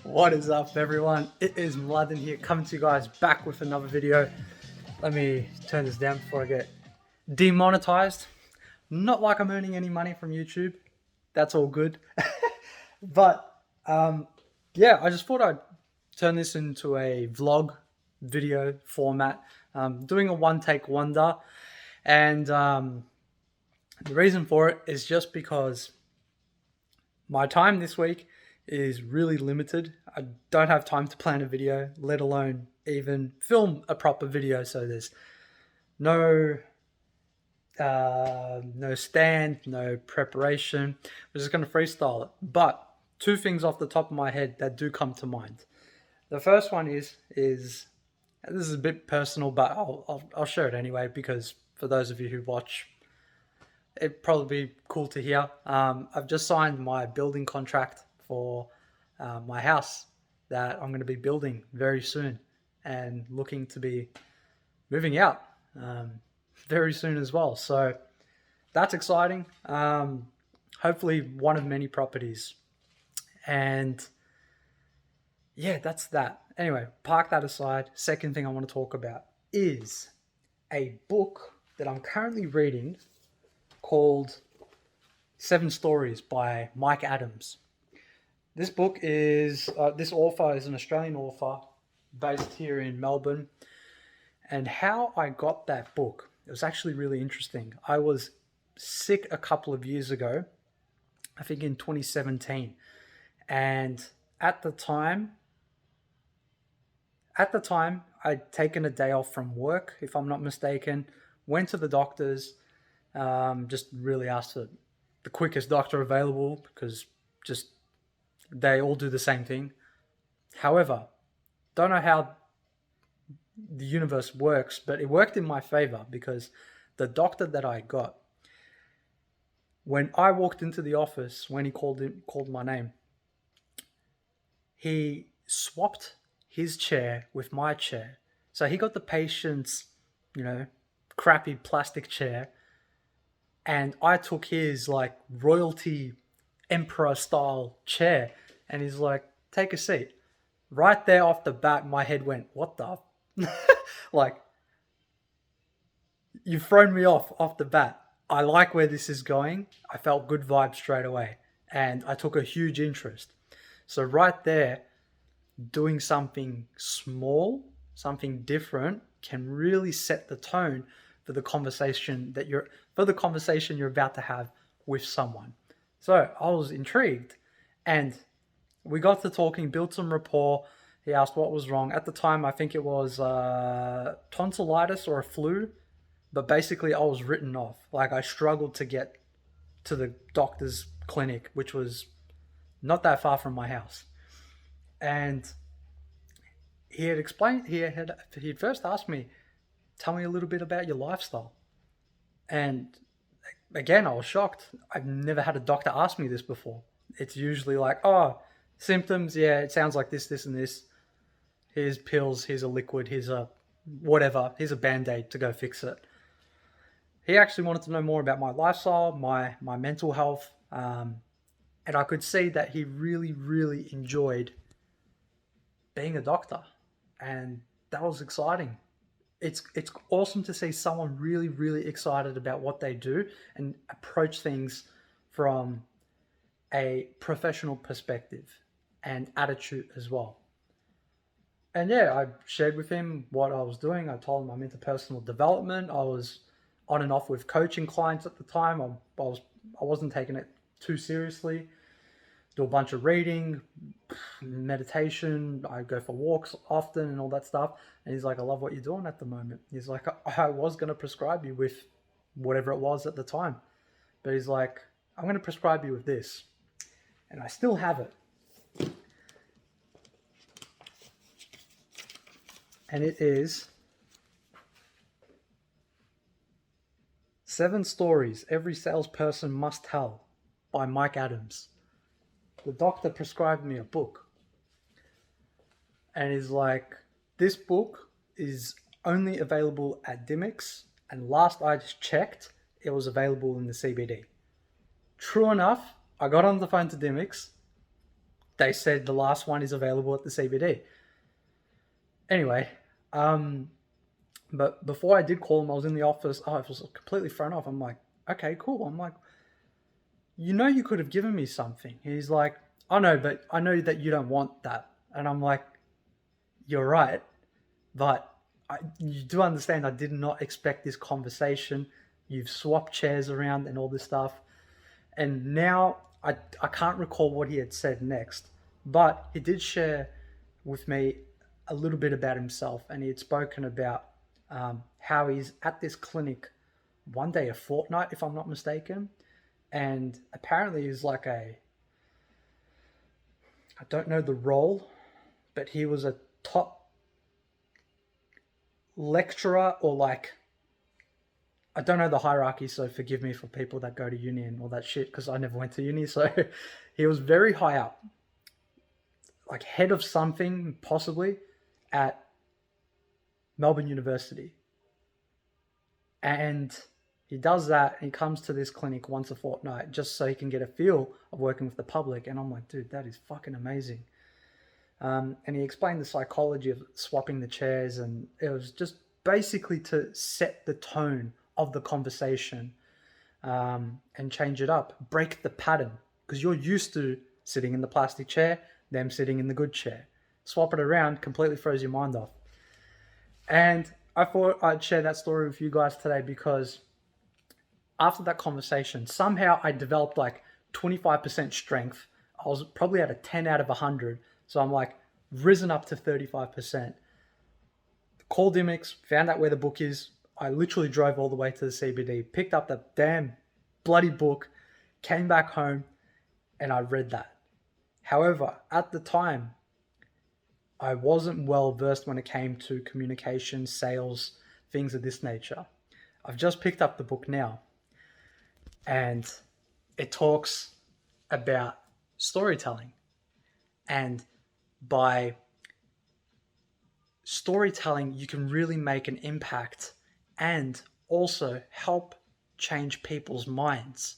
What is up, everyone? It is Mladen here, coming to you guys back with another video. Let me turn this down before I get demonetized. Not like I'm earning any money from YouTube. That's all good. But yeah, I just thought I'd turn this into a vlog video format, doing a one-take wonder. And the reason for it is just because my time this week is really limited. I don't have time to plan a video, let alone even film a proper video. So there's no stand, no preparation. We're just going to freestyle it. But two things off the top of my head that do come to mind. The first one is this is a bit personal, but I'll share it anyway, because for those of you who watch, it'd probably be cool to hear. I've just signed my building contract for my house that I'm going to be building very soon, and looking to be moving out very soon as well. So that's exciting. Hopefully one of many properties. And yeah, that's that. Anyway, park that aside. Second thing I want to talk about is a book that I'm currently reading called 7 Stories by Mike Adams. This book is, this author is an Australian author based here in Melbourne. And how I got that book, it was actually really interesting. I was sick a couple of years ago, I think in 2017. And at the time, I'd taken a day off from work, if I'm not mistaken, went to the doctors, just really asked for the quickest doctor available, because just they all do the same thing. However, don't know how the universe works, but it worked in my favor, because the doctor that I got, when I walked into the office, when he called my name, he swapped his chair with my chair. So he got the patient's, crappy plastic chair, and I took his like royalty emperor style chair, and he's like, take a seat. Right there off the bat, my head went, what the? Like, you've thrown me off the bat. I like where this is going. I felt good vibes straight away, and I took a huge interest. So right there, doing something small, something different, can really set the tone for the conversation you're about to have with someone. So I was intrigued, and we got to talking, built some rapport. He asked what was wrong. At the time, I think it was tonsillitis or a flu, but basically I was written off. Like, I struggled to get to the doctor's clinic, which was not that far from my house. And he had explained, he had first asked me, tell me a little bit about your lifestyle. And again, I was shocked. I've never had a doctor ask me this before. It's usually like, oh, symptoms, yeah, it sounds like this, and this. Here's pills, here's a liquid, here's a whatever, here's a Band-Aid to go fix it. He actually wanted to know more about my lifestyle, my mental health, and I could see that he really, really enjoyed being a doctor, and that was exciting. It's awesome to see someone really, really excited about what they do and approach things from a professional perspective and attitude as well. And yeah, I shared with him what I was doing. I told him I'm into personal development. I was on and off with coaching clients at the time. I wasn't taking it too seriously. Do a bunch of reading, meditation. I go for walks often and all that stuff. And he's like, I love what you're doing at the moment. He's like, I was going to prescribe you with whatever it was at the time. But he's like, I'm going to prescribe you with this. And I still have it. And it is 7 Stories Every Salesperson Must Tell by Mike Adams. The doctor prescribed me a book. And he's like, this book is only available at Dymocks. And last I just checked, it was available in the CBD. True enough, I got on the phone to Dymocks. they said the last one is available at the CBD. Anyway, but before I did call him, I was in the office. I was completely thrown off. I'm like, okay, cool. I'm like, you could have given me something. He's like, oh no, but I know that you don't want that. And I'm like, you're right. But you do understand I did not expect this conversation. You've swapped chairs around and all this stuff. And now I can't recall what he had said next. But he did share with me a little bit about himself. And he had spoken about how he's at this clinic one day a fortnight, if I'm not mistaken. And apparently he's like I don't know the role, but he was a top lecturer or like, I don't know the hierarchy, so forgive me for people that go to uni and all that shit, because I never went to uni. So he was very high up, like head of something possibly at Melbourne University. And he does that, and he comes to this clinic once a fortnight just so he can get a feel of working with the public. And I'm like, dude, that is fucking amazing. And he explained the psychology of swapping the chairs, and it was just basically to set the tone of the conversation and change it up, break the pattern, because you're used to sitting in the plastic chair, them sitting in the good chair. Swap it around, completely throws your mind off. And I thought I'd share that story with you guys today because after that conversation, somehow I developed like 25% strength. I was probably at a 10 out of 100. So I'm like risen up to 35%. Called Imix, found out where the book is. I literally drove all the way to the CBD, picked up the damn bloody book, came back home, and I read that. However, at the time, I wasn't well versed when it came to communication, sales, things of this nature. I've just picked up the book now, and it talks about storytelling. And by storytelling, you can really make an impact and also help change people's minds.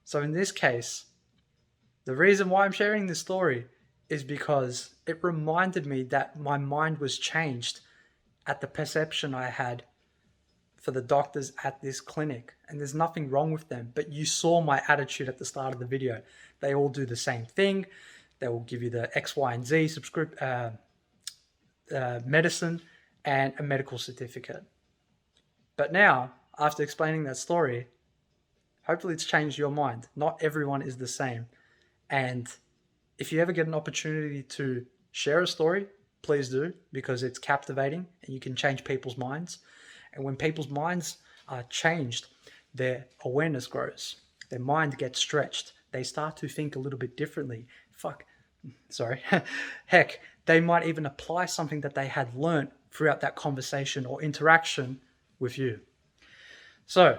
So in this case, the reason why I'm sharing this story is because it reminded me that my mind was changed at the perception I had for the doctors at this clinic. And there's nothing wrong with them, but you saw my attitude at the start of the video. They all do the same thing. They will give you the X, Y, and Z medicine and a medical certificate. But now, after explaining that story, hopefully it's changed your mind. Not everyone is the same. And if you ever get an opportunity to share a story, please do, because it's captivating and you can change people's minds. And when people's minds are changed, their awareness grows. Their mind gets stretched. They start to think a little bit differently. Heck, they might even apply something that they had learned throughout that conversation or interaction with you. So,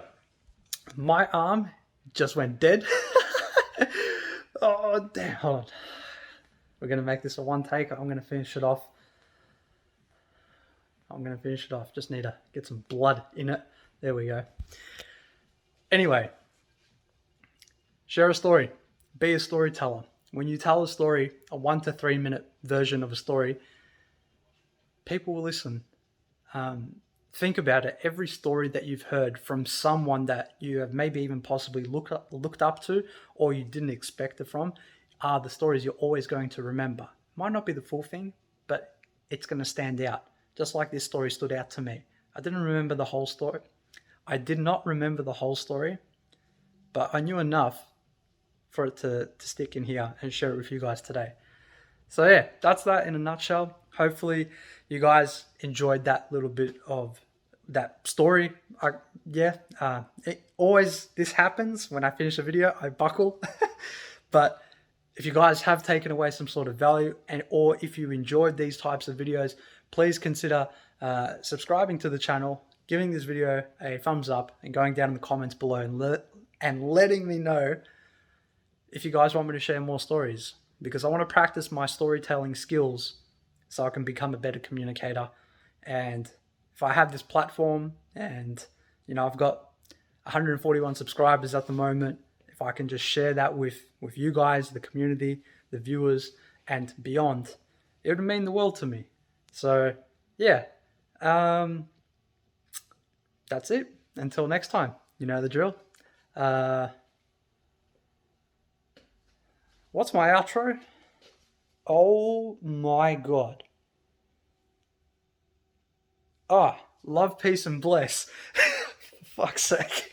my arm just went dead. Oh, damn, hold on. We're going to make this a one take. I'm going to finish it off. Just need to get some blood in it. There we go. Anyway, share a story. Be a storyteller. When you tell a story, a 1 to 3 minute version of a story, people will listen. Think about it. Every story that you've heard from someone that you have maybe even possibly looked up to, or you didn't expect it from, are the stories you're always going to remember. Might not be the full thing, but it's going to stand out. Just like this story stood out to me. I didn't remember the whole story. I did not remember the whole story, but I knew enough for it to stick in here and share it with you guys today. So yeah, that's that in a nutshell. Hopefully you guys enjoyed that little bit of that story. This happens when I finish a video, I buckle. But if you guys have taken away some sort of value, or if you enjoyed these types of videos, please consider subscribing to the channel, giving this video a thumbs up, and going down in the comments below and letting me know if you guys want me to share more stories, because I want to practice my storytelling skills so I can become a better communicator. And if I have this platform and, I've got 141 subscribers at the moment, if I can just share that with you guys, the community, the viewers, and beyond, it would mean the world to me. So, yeah, that's it. Until next time, you know the drill. What's my outro? Oh my god. Ah, love, peace, and bless. For fuck's sake.